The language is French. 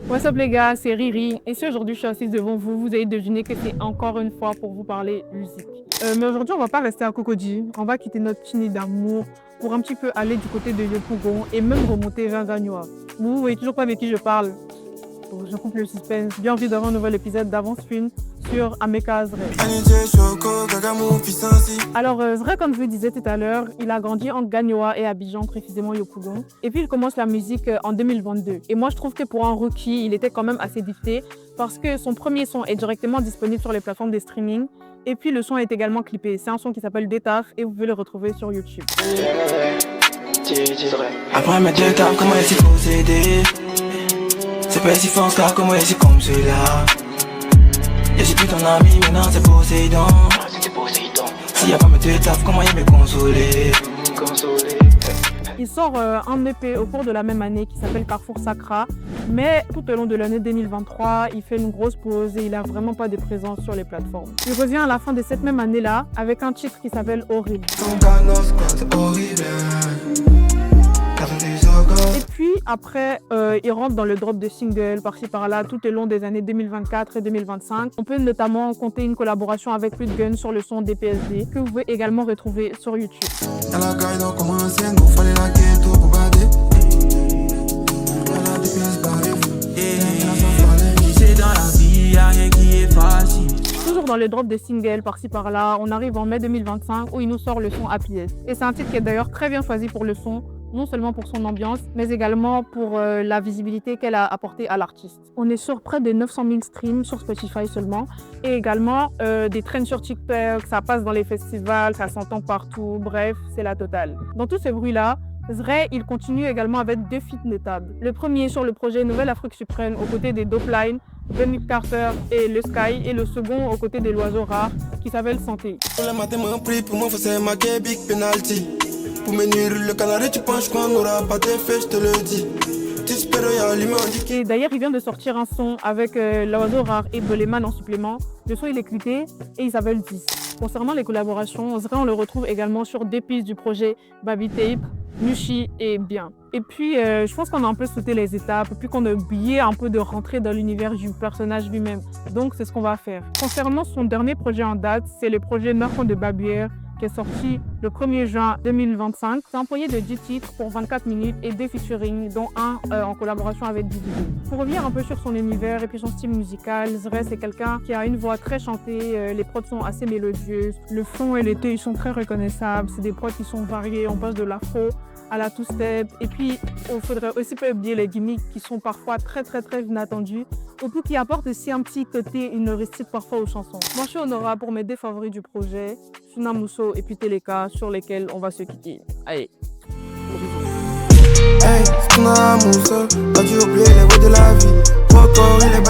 What's up les gars, c'est Riri et si aujourd'hui je suis assise devant vous, vous avez deviné que c'est encore une fois pour vous parler musique. Mais aujourd'hui on va pas rester à Cocody, on va quitter notre petit nid d'amour pour un petit peu aller du côté de Yopougon et même remonter vers Gagnoa. Vous voyez toujours pas avec qui je parle, donc je coupe le suspense. Bienvenue dans un nouvel épisode d'Avance Film sur Ameka Zre. Alors Zre, comme je vous disais tout à l'heure, il a grandi entre Gagnoa et Abidjan, précisément Yopougon. Et puis il commence la musique en 2022. Et moi je trouve que pour un rookie, il était quand même assez gifté parce que son premier son est directement disponible sur les plateformes de streaming. Et puis le son est également clippé. C'est un son qui s'appelle Détaf et vous pouvez le retrouver sur YouTube. Après mes deux tables, comment est-ce qu'il faut s'aider? C'est pas si fort car comment est-ce comme celui-là? Je suis plus ton ami, maintenant c'est Poséidon. S'il y a pas mes deux tables, comment il me consoler? Il sort un EP au cours de la même année qui s'appelle Carrefour Sacra, mais tout au long de l'année 2023, il fait une grosse pause et il n'a vraiment pas de présence sur les plateformes. Il revient à la fin de cette même année-là avec un titre qui s'appelle Horrible. Et puis après, il rentre dans le drop de singles par-ci par-là tout au long des années 2024 et 2025. On peut notamment compter une collaboration avec Plus de Gun sur le son DPSD que vous pouvez également retrouver sur YouTube. Toujours dans le drop de singles par-ci par-là, on arrive en mai 2025 où il nous sort le son Happiest. Et c'est un titre qui est d'ailleurs très bien choisi pour le son, non seulement pour son ambiance, mais également pour la visibilité qu'elle a apportée à l'artiste. On est sur près de 900 000 streams sur Spotify seulement, et également des trends sur TikTok, ça passe dans les festivals, ça s'entend partout, bref, c'est la totale. Dans tous ces bruits-là, Zre, il continue également avec deux feats notables. Le premier sur le projet Nouvelle Afrique Suprême aux côtés des Dopeline, Benny Carter et Le Sky, et le second aux côtés de l'oiseau rare qui s'appelle Santé. Le matin m'a pris pour moi, c'est marqué big penalty. Pour me nuire le canari, tu penses qu'on n'aura pas d'effet, je te le dis. Et d'ailleurs, il vient de sortir un son avec l'oiseau rare et Boleman en supplément. Le son il est clippé et il s'appelle 10. Concernant les collaborations, Zre, on le retrouve également sur deux pistes du projet Baby Tape, Nushi et Bien. Et puis, je pense qu'on a un peu sauté les étapes, puis qu'on a oublié un peu de rentrer dans l'univers du personnage lui-même. Donc, c'est ce qu'on va faire. Concernant son dernier projet en date, c'est le projet Mercon de Babière, qui est sorti le 1er juin 2025. C'est un projet de 10 titres pour 24 minutes et 2 featuring, dont un en collaboration avec Didi. Pour revenir un peu sur son univers et puis son style musical, Zre, c'est quelqu'un qui a une voix très chantée, les prods sont assez mélodieuses, le fond et les thés, ils sont très reconnaissables, c'est des prods qui sont variés, on passe de l'afro à la two-step, et puis il faudrait aussi pas oublier les gimmicks qui sont parfois très inattendus, et puis qui apportent aussi un petit côté humoristique parfois aux chansons. Moi je suis Honora pour mes deux favoris du projet, Suna Mousso et puis Teleka, sur lesquels on va se quitter. Allez. Hey, Suna Mousso, pas dû oublier les mots de la vie. Trop corps, il est